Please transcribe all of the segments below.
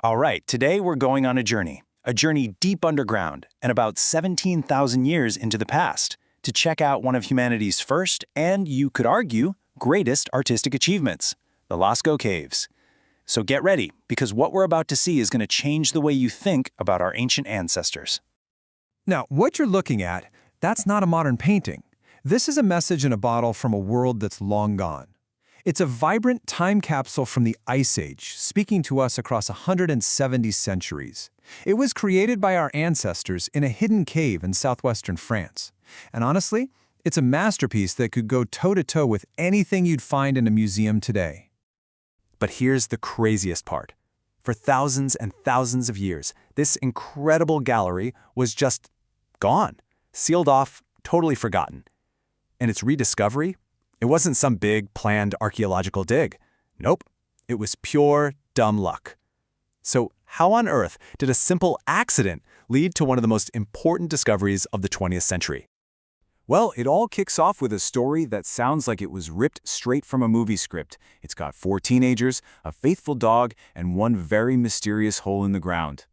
All right, today we're going on a journey deep underground and about 17,000 years into the past to check out one of humanity's first and, you could argue, greatest artistic achievements, the Lascaux Caves. So get ready, because what we're about to see is going to change the way you think about our ancient ancestors. Now, what you're looking at, that's not a modern painting. This is a message in a bottle from a world that's long gone. It's a vibrant time capsule from the Ice Age, speaking to us across 170 centuries. It was created by our ancestors in a hidden cave in southwestern France. And honestly, it's a masterpiece that could go toe-to-toe with anything you'd find in a museum today. But here's the craziest part. For thousands and thousands of years, this incredible gallery was just gone, sealed off, totally forgotten. And its rediscovery? It wasn't some big, planned archaeological dig. Nope, it was pure, dumb luck. So how on earth did a simple accident lead to one of the most important discoveries of the 20th century? Well, it all kicks off with a story that sounds like it was ripped straight from a movie script. It's got 4 teenagers, a faithful dog, and one very mysterious hole in the ground.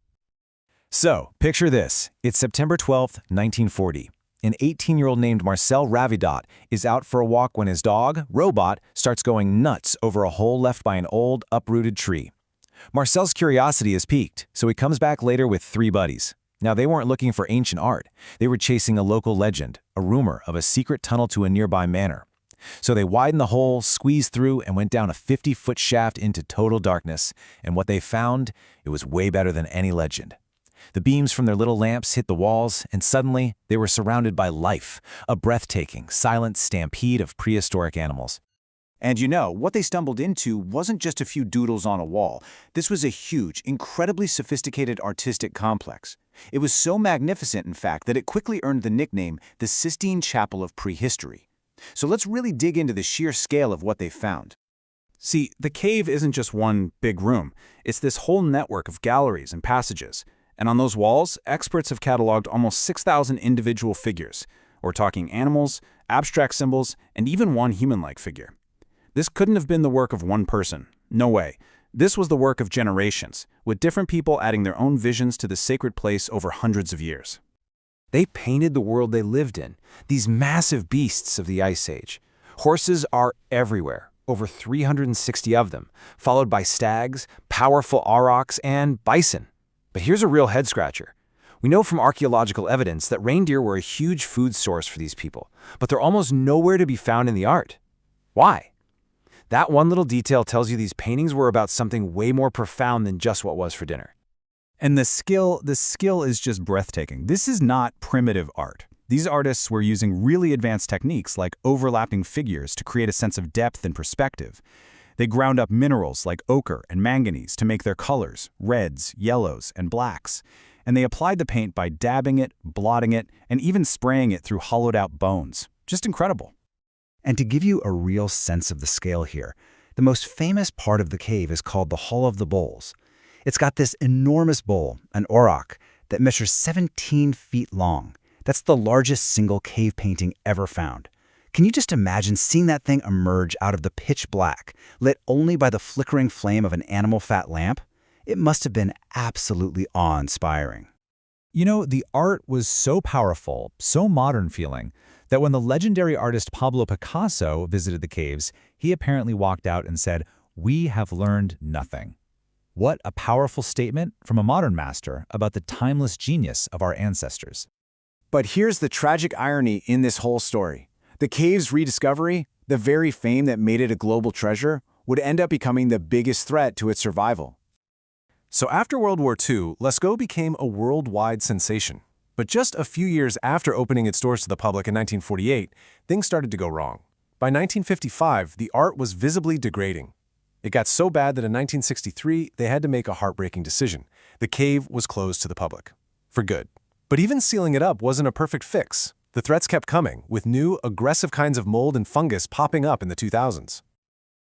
So, picture this. It's September 12th, 1940. An 18-year-old named Marcel Ravidot is out for a walk when his dog, Robot, starts going nuts over a hole left by an old, uprooted tree. Marcel's curiosity is piqued, so he comes back later with 3 buddies. Now, they weren't looking for ancient art. They were chasing a local legend, a rumor of a secret tunnel to a nearby manor. So they widened the hole, squeezed through, and went down a 50-foot shaft into total darkness. And what they found, it was way better than any legend. The beams from their little lamps hit the walls, and suddenly they were surrounded by life, a breathtaking, silent stampede of prehistoric animals. And you know, what they stumbled into wasn't just a few doodles on a wall. This was a huge, incredibly sophisticated artistic complex. It was so magnificent, in fact, that it quickly earned the nickname the Sistine Chapel of Prehistory. So let's really dig into the sheer scale of what they found. See, the cave isn't just one big room. It's this whole network of galleries and passages. And on those walls, experts have cataloged almost 6,000 individual figures. We're talking animals, abstract symbols, and even one human-like figure. This couldn't have been the work of one person. No way. This was the work of generations, with different people adding their own visions to the sacred place over hundreds of years. They painted the world they lived in, these massive beasts of the Ice Age. Horses are everywhere, over 360 of them, followed by stags, powerful aurochs, and bison. But here's a real head-scratcher. We know from archaeological evidence that reindeer were a huge food source for these people, but they're almost nowhere to be found in the art. Why? That one little detail tells you these paintings were about something way more profound than just what was for dinner. And the skill is just breathtaking. This is not primitive art. These artists were using really advanced techniques like overlapping figures to create a sense of depth and perspective. They ground up minerals like ochre and manganese to make their colors, reds, yellows, and blacks. And they applied the paint by dabbing it, blotting it, and even spraying it through hollowed-out bones. Just incredible. And to give you a real sense of the scale here, the most famous part of the cave is called the Hall of the Bowls. It's got this enormous bowl, an auroch, that measures 17 feet long. That's the largest single cave painting ever found. Can you just imagine seeing that thing emerge out of the pitch black, lit only by the flickering flame of an animal fat lamp? It must have been absolutely awe-inspiring. You know, the art was so powerful, so modern feeling, that when the legendary artist Pablo Picasso visited the caves, he apparently walked out and said, "We have learned nothing." What a powerful statement from a modern master about the timeless genius of our ancestors. But here's the tragic irony in this whole story. The cave's rediscovery, the very fame that made it a global treasure, would end up becoming the biggest threat to its survival. So after World War II, Lascaux became a worldwide sensation. But just a few years after opening its doors to the public in 1948, things started to go wrong. By 1955, the art was visibly degrading. It got so bad that in 1963, they had to make a heartbreaking decision. The cave was closed to the public. For good. But even sealing it up wasn't a perfect fix. The threats kept coming, with new, aggressive kinds of mold and fungus popping up in the 2000s.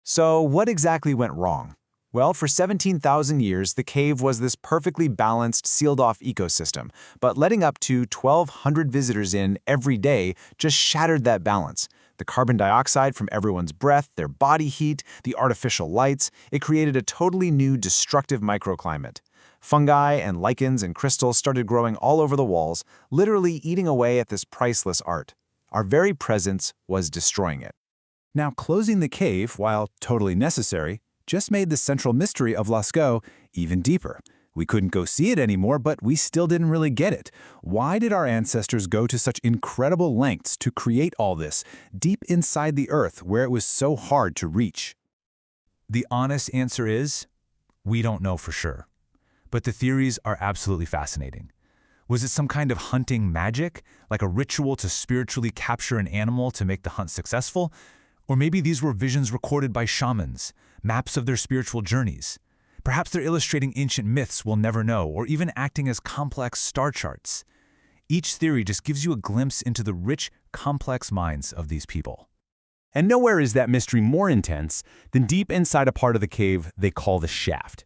So what exactly went wrong? Well, for 17,000 years, the cave was this perfectly balanced, sealed-off ecosystem, but letting up to 1,200 visitors in every day just shattered that balance. The carbon dioxide from everyone's breath, their body heat, the artificial lights, it created a totally new destructive microclimate. Fungi and lichens and crystals started growing all over the walls, literally eating away at this priceless art. Our very presence was destroying it. Now, closing the cave, while totally necessary, just made the central mystery of Lascaux even deeper. We couldn't go see it anymore, but we still didn't really get it. Why did our ancestors go to such incredible lengths to create all this, deep inside the earth where it was so hard to reach? The honest answer is, we don't know for sure. But the theories are absolutely fascinating. Was it some kind of hunting magic, like a ritual to spiritually capture an animal to make the hunt successful? Or maybe these were visions recorded by shamans, maps of their spiritual journeys. Perhaps they're illustrating ancient myths we'll never know, or even acting as complex star charts. Each theory just gives you a glimpse into the rich, complex minds of these people. And nowhere is that mystery more intense than deep inside a part of the cave they call the shaft.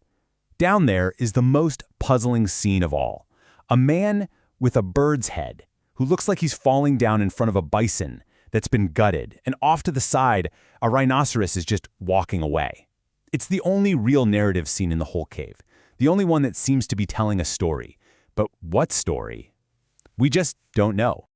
Down there is the most puzzling scene of all. A man with a bird's head who looks like he's falling down in front of a bison that's been gutted, and off to the side, a rhinoceros is just walking away. It's the only real narrative scene in the whole cave, the only one that seems to be telling a story. But what story? We just don't know.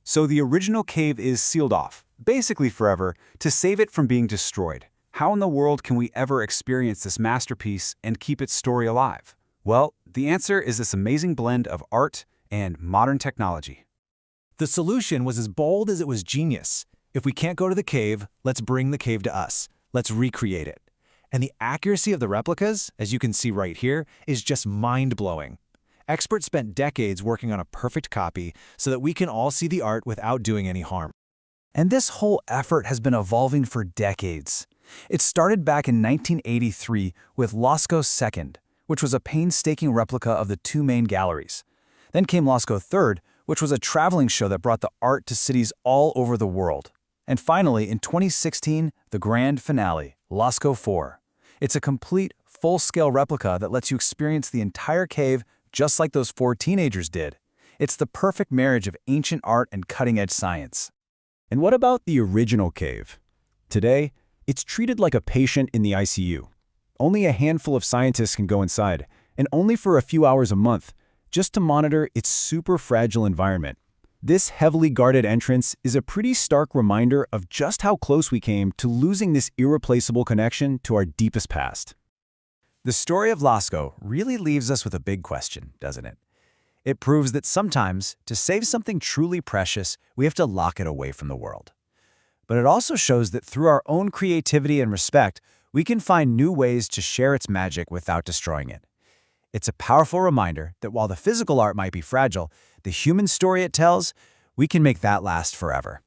So the original cave is sealed off, basically forever, to save it from being destroyed. How in the world can we ever experience this masterpiece and keep its story alive? Well, the answer is this amazing blend of art and modern technology. The solution was as bold as it was genius. If we can't go to the cave, let's bring the cave to us. Let's recreate it. And the accuracy of the replicas, as you can see right here, is just mind-blowing. Experts spent decades working on a perfect copy so that we can all see the art without doing any harm. And this whole effort has been evolving for decades. It started back in 1983 with Lascaux II, which was a painstaking replica of the two main galleries. Then came Lascaux III, which was a traveling show that brought the art to cities all over the world. And finally, in 2016, the grand finale, Lascaux IV. It's a complete, full-scale replica that lets you experience the entire cave just like those four teenagers did. It's the perfect marriage of ancient art and cutting-edge science. And what about the original cave? Today, it's treated like a patient in the ICU. Only a handful of scientists can go inside, and only for a few hours a month, just to monitor its super fragile environment. This heavily guarded entrance is a pretty stark reminder of just how close we came to losing this irreplaceable connection to our deepest past. The story of Lascaux really leaves us with a big question, doesn't it? It proves that sometimes, to save something truly precious, we have to lock it away from the world. But it also shows that through our own creativity and respect, we can find new ways to share its magic without destroying it. It's a powerful reminder that while the physical art might be fragile, the human story it tells, we can make that last forever.